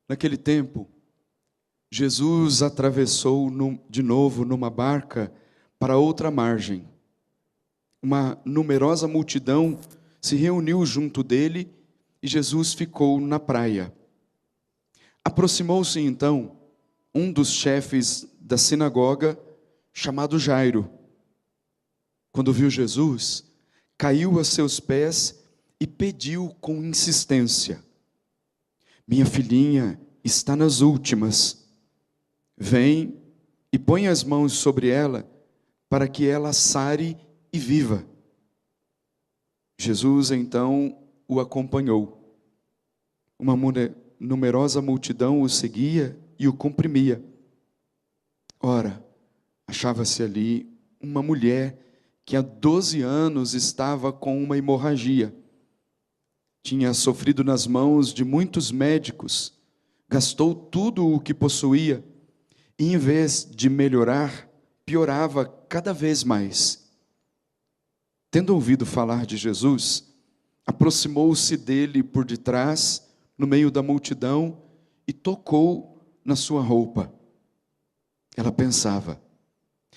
Naquele tempo, Jesus atravessou de novo numa barca para outra margem. Uma numerosa multidão se reuniu junto dele e Jesus ficou na praia. Aproximou-se então um dos chefes da sinagoga, chamado Jairo. Quando viu Jesus, caiu a seus pés e pediu com insistência: minha filhinha está nas últimas. Vem e põe as mãos sobre ela, para que ela sare e viva. Jesus então o acompanhou. Uma numerosa multidão o seguia e o comprimia. Ora, achava-se ali uma mulher que há 12 anos estava com uma hemorragia. Tinha sofrido nas mãos de muitos médicos, gastou tudo o que possuía, e em vez de melhorar, piorava cada vez mais. Tendo ouvido falar de Jesus, aproximou-se dele por detrás, no meio da multidão, e tocou na sua roupa. Ela pensava: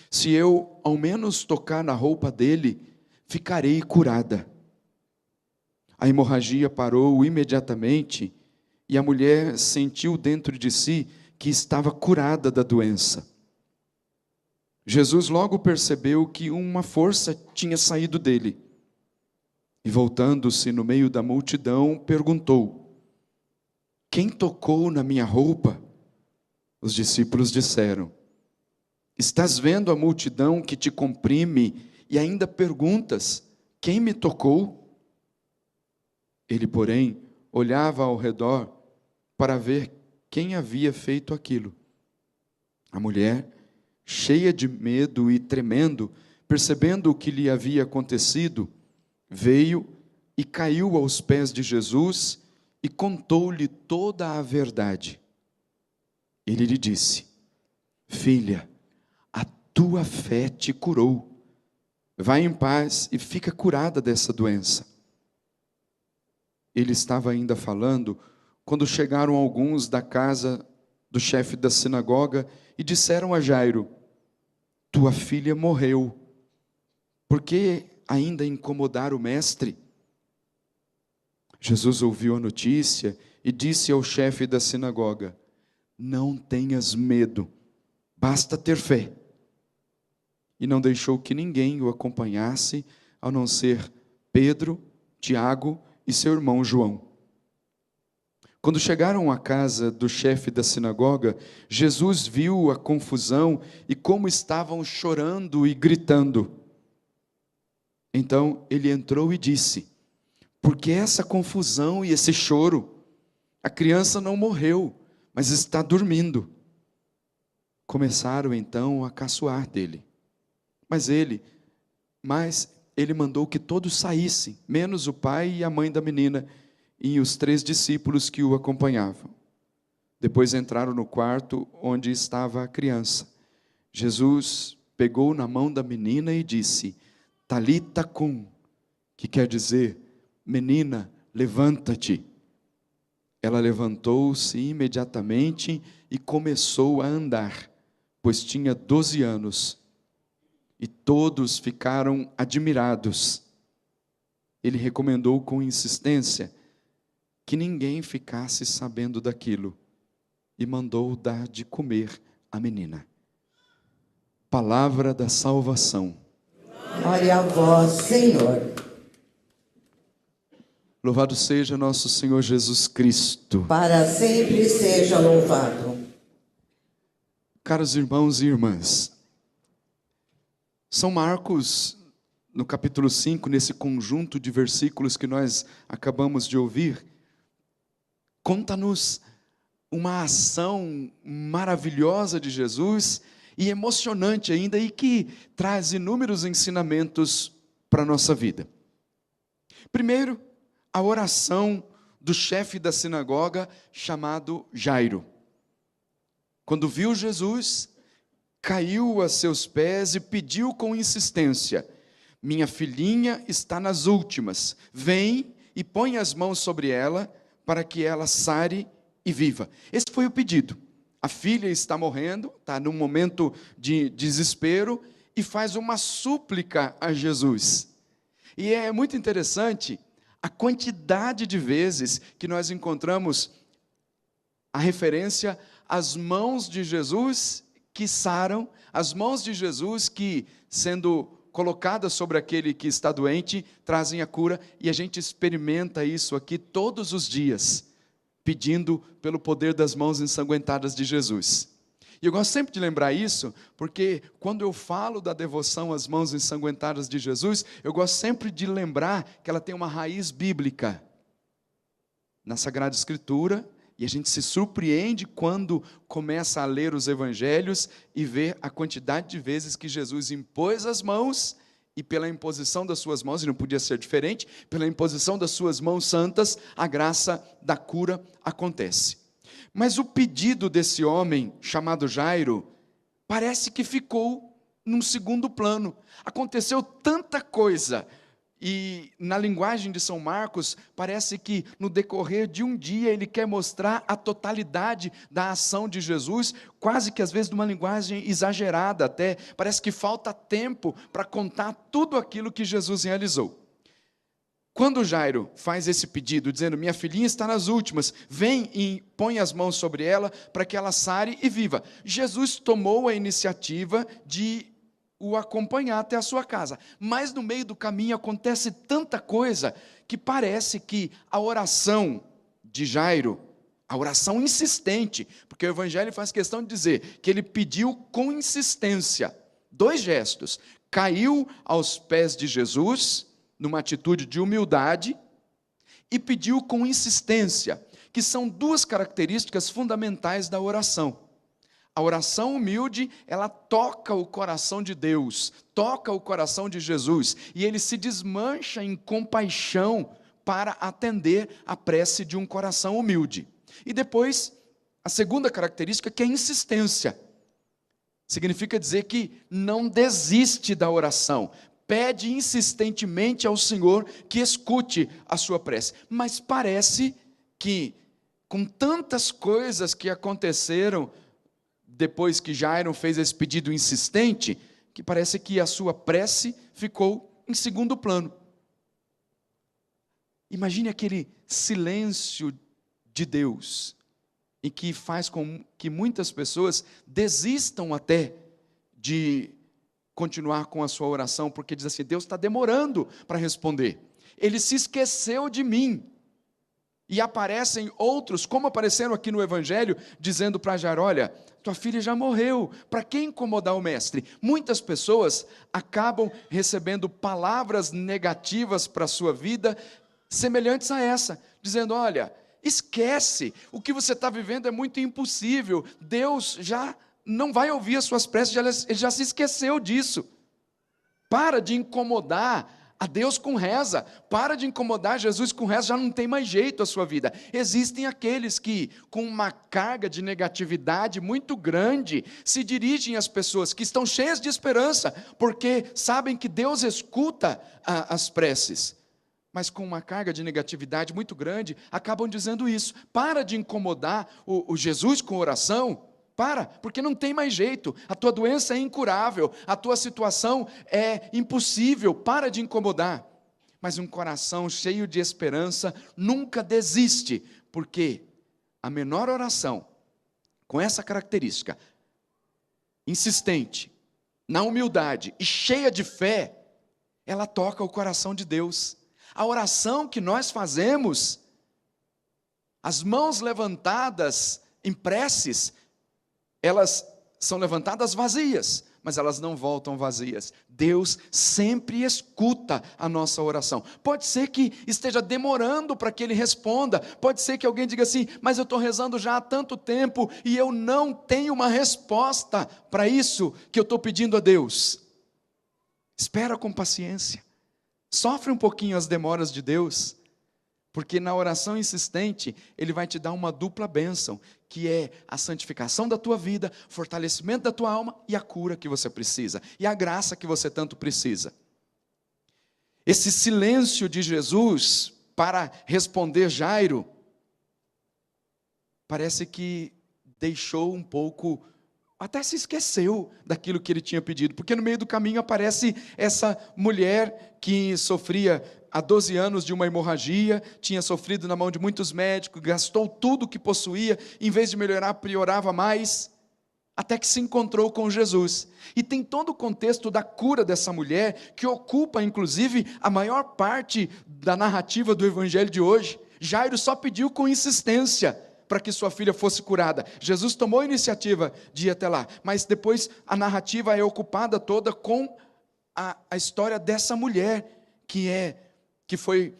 se eu ao menos tocar na roupa dele, ficarei curada. A hemorragia parou imediatamente e a mulher sentiu dentro de si que estava curada da doença. Jesus logo percebeu que uma força tinha saído dele e, voltando-se no meio da multidão, perguntou: quem tocou na minha roupa? Os discípulos disseram: estás vendo a multidão que te comprime e ainda perguntas: quem me tocou? Ele, porém, olhava ao redor para ver quem havia feito aquilo. A mulher, cheia de medo e tremendo, percebendo o que lhe havia acontecido, veio e caiu aos pés de Jesus e contou-lhe toda a verdade. Ele lhe disse: filha, a tua fé te curou. Vai em paz e fica curada dessa doença. Ele estava ainda falando, quando chegaram alguns da casa do chefe da sinagoga e disseram a Jairo: tua filha morreu. Por que ainda incomodar o mestre? Jesus ouviu a notícia e disse ao chefe da sinagoga: não tenhas medo, basta ter fé. E não deixou que ninguém o acompanhasse, a não ser Pedro, Tiago e seu irmão João. Quando chegaram à casa do chefe da sinagoga, Jesus viu a confusão e como estavam chorando e gritando. Então ele entrou e disse: por que essa confusão e esse choro? A criança não morreu, mas está dormindo. Começaram então a caçoar dele. Mas ele mandou que todos saíssem, menos o pai e a mãe da menina e os 3 discípulos que o acompanhavam. Depois entraram no quarto onde estava a criança. Jesus pegou na mão da menina e disse: Talita cum, que quer dizer: menina, levanta-te. Ela levantou-se imediatamente e começou a andar, pois tinha 12 anos. E todos ficaram admirados. Ele recomendou com insistência que ninguém ficasse sabendo daquilo e mandou dar de comer à menina. Palavra da salvação. Glória a vós, Senhor. Louvado seja nosso Senhor Jesus Cristo. Para sempre seja louvado. Caros irmãos e irmãs, São Marcos, no capítulo 5, nesse conjunto de versículos que nós acabamos de ouvir, conta-nos uma ação maravilhosa de Jesus e emocionante ainda, e que traz inúmeros ensinamentos para a nossa vida. Primeiro, a oração do chefe da sinagoga chamado Jairo. Quando viu Jesus, caiu a seus pés e pediu com insistência: minha filhinha está nas últimas, vem e põe as mãos sobre ela, para que ela sare e viva. Esse foi o pedido. A filha está morrendo, está num momento de desespero, e faz uma súplica a Jesus. E é muito interessante a quantidade de vezes que nós encontramos a referência às mãos de Jesus que saram, as mãos de Jesus que, sendo colocadas sobre aquele que está doente, trazem a cura, e a gente experimenta isso aqui todos os dias, pedindo pelo poder das mãos ensanguentadas de Jesus. E eu gosto sempre de lembrar isso, porque quando eu falo da devoção às mãos ensanguentadas de Jesus, eu gosto sempre de lembrar que ela tem uma raiz bíblica na Sagrada Escritura, e a gente se surpreende quando começa a ler os evangelhos e ver a quantidade de vezes que Jesus impôs as mãos, e pela imposição das suas mãos, e não podia ser diferente, pela imposição das suas mãos santas, a graça da cura acontece. Mas o pedido desse homem, chamado Jairo, parece que ficou num segundo plano. Aconteceu tanta coisa, e na linguagem de São Marcos, parece que no decorrer de um dia ele quer mostrar a totalidade da ação de Jesus, quase que às vezes numa linguagem exagerada até, parece que falta tempo para contar tudo aquilo que Jesus realizou. Quando Jairo faz esse pedido, dizendo, minha filhinha está nas últimas, vem e põe as mãos sobre ela, para que ela sare e viva. Jesus tomou a iniciativa de o acompanhar até a sua casa. Mas no meio do caminho acontece tanta coisa, que parece que a oração de Jairo, a oração insistente, porque o Evangelho faz questão de dizer, que ele pediu com insistência, 2 gestos, caiu aos pés de Jesus, numa atitude de humildade, e pediu com insistência, que são 2 características fundamentais da oração. A oração humilde, ela toca o coração de Deus, toca o coração de Jesus, e ele se desmancha em compaixão para atender a prece de um coração humilde. E depois, a segunda característica, que é a insistência. Significa dizer que não desiste da oração, pede insistentemente ao Senhor que escute a sua prece. Mas parece que, com tantas coisas que aconteceram depois que Jairo fez esse pedido insistente, que parece que a sua prece ficou em segundo plano. Imagine aquele silêncio de Deus, e que faz com que muitas pessoas desistam até de continuar com a sua oração, porque diz assim, Deus está demorando para responder, Ele se esqueceu de mim. E aparecem outros, como apareceram aqui no Evangelho, dizendo para Jairo, olha, tua filha já morreu, para que incomodar o mestre? Muitas pessoas acabam recebendo palavras negativas para a sua vida, semelhantes a essa, dizendo, olha, esquece, o que você está vivendo é muito impossível, Deus já não vai ouvir as suas preces, Ele já se esqueceu disso. Para de incomodar a Deus com reza, para de incomodar Jesus com reza, já não tem mais jeito a sua vida. Existem aqueles que, com uma carga de negatividade muito grande, se dirigem às pessoas que estão cheias de esperança, porque sabem que Deus escuta as preces, mas com uma carga de negatividade muito grande, acabam dizendo isso. Para de incomodar o Jesus com oração, porque não tem mais jeito, a tua doença é incurável, a tua situação é impossível, para de incomodar. Mas um coração cheio de esperança nunca desiste, porque a menor oração, com essa característica, insistente, na humildade e cheia de fé, ela toca o coração de Deus. A oração que nós fazemos, as mãos levantadas em preces, elas são levantadas vazias, mas elas não voltam vazias. Deus sempre escuta a nossa oração. Pode ser que esteja demorando para que Ele responda, pode ser que alguém diga assim, mas eu estou rezando já há tanto tempo, e eu não tenho uma resposta para isso que eu estou pedindo a Deus. Espera com paciência, sofre um pouquinho as demoras de Deus, porque na oração insistente, Ele vai te dar uma dupla bênção, que é a santificação da tua vida, fortalecimento da tua alma e a cura que você precisa, e a graça que você tanto precisa. Esse silêncio de Jesus para responder Jairo, parece que deixou um pouco, até se esqueceu daquilo que ele tinha pedido, porque no meio do caminho aparece essa mulher que sofria há 12 anos de uma hemorragia, tinha sofrido na mão de muitos médicos, gastou tudo o que possuía, em vez de melhorar, piorava mais, até que se encontrou com Jesus. E tem todo o contexto da cura dessa mulher, que ocupa, inclusive, a maior parte da narrativa do evangelho de hoje. Jairo só pediu com insistência para que sua filha fosse curada. Jesus tomou a iniciativa de ir até lá, mas depois a narrativa é ocupada toda com a história dessa mulher, que foi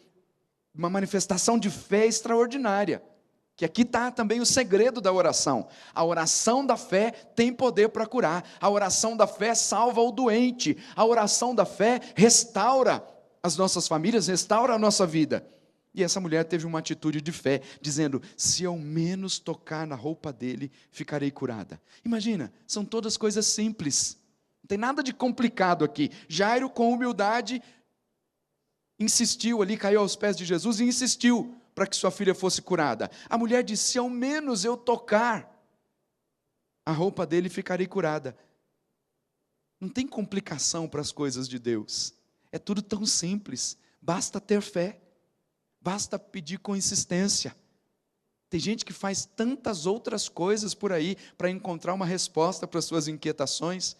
uma manifestação de fé extraordinária. Que aqui está também o segredo da oração. A oração da fé tem poder para curar. A oração da fé salva o doente. A oração da fé restaura as nossas famílias, restaura a nossa vida. E essa mulher teve uma atitude de fé, dizendo: se ao menos tocar na roupa dele, ficarei curada. Imagina, são todas coisas simples. Não tem nada de complicado aqui. Jairo, com humildade, insistiu ali, caiu aos pés de Jesus e insistiu para que sua filha fosse curada. A mulher disse: se ao menos eu tocar a roupa dele, ficarei curada. Não tem complicação para as coisas de Deus. É tudo tão simples. Basta ter fé. Basta pedir com insistência. Tem gente que faz tantas outras coisas por aí para encontrar uma resposta para as suas inquietações.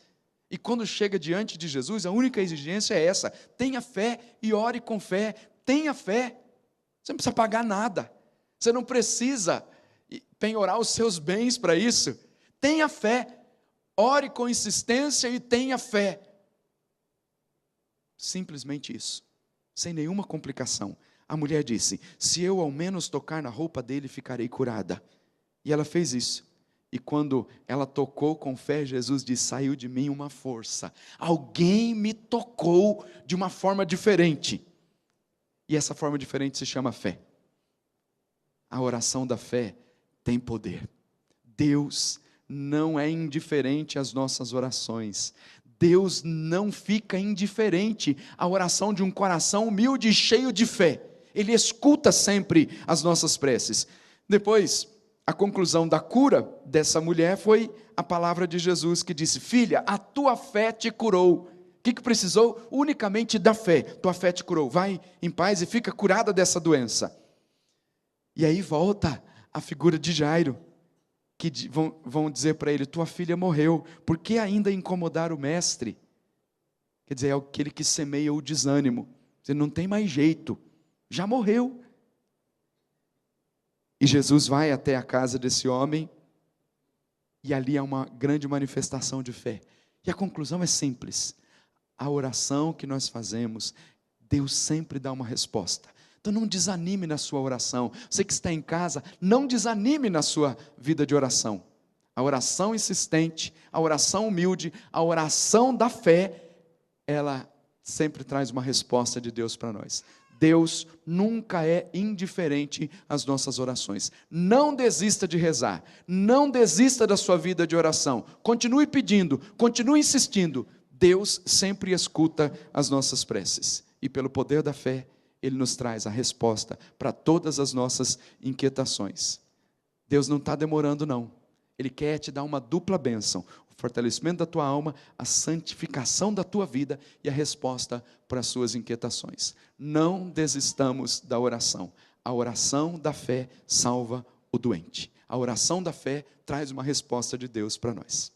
E quando chega diante de Jesus, a única exigência é essa: tenha fé e ore com fé. Tenha fé. Você não precisa pagar nada. Você não precisa penhorar os seus bens para isso. Tenha fé. Ore com insistência e tenha fé. Simplesmente isso. Sem nenhuma complicação. A mulher disse: se eu ao menos tocar na roupa dele, ficarei curada. E ela fez isso. E quando ela tocou com fé, Jesus disse: saiu de mim uma força. Alguém me tocou de uma forma diferente. E essa forma diferente se chama fé. A oração da fé tem poder. Deus não é indiferente às nossas orações. Deus não fica indiferente à oração de um coração humilde e cheio de fé. Ele escuta sempre as nossas preces. Depois, a conclusão da cura dessa mulher foi a palavra de Jesus que disse: filha, a tua fé te curou. O que precisou? Unicamente da fé. Tua fé te curou. Vai em paz e fica curada dessa doença. E aí volta a figura de Jairo, que vão dizer para ele: tua filha morreu, por que ainda incomodar o mestre? Quer dizer, é aquele que semeia o desânimo. Você não tem mais jeito, já morreu. E Jesus vai até a casa desse homem, e ali há uma grande manifestação de fé. E a conclusão é simples: a oração que nós fazemos, Deus sempre dá uma resposta. Então não desanime na sua oração. Você que está em casa, não desanime na sua vida de oração. A oração insistente, a oração humilde, a oração da fé, ela sempre traz uma resposta de Deus para nós. Deus nunca é indiferente às nossas orações. Não desista de rezar, não desista da sua vida de oração. Continue pedindo, continue insistindo. Deus sempre escuta as nossas preces. E pelo poder da fé, Ele nos traz a resposta para todas as nossas inquietações. Deus não está demorando, não. Ele quer te dar uma dupla bênção: o fortalecimento da tua alma, a santificação da tua vida e a resposta para as suas inquietações. Não desistamos da oração. A oração da fé salva o doente. A oração da fé traz uma resposta de Deus para nós.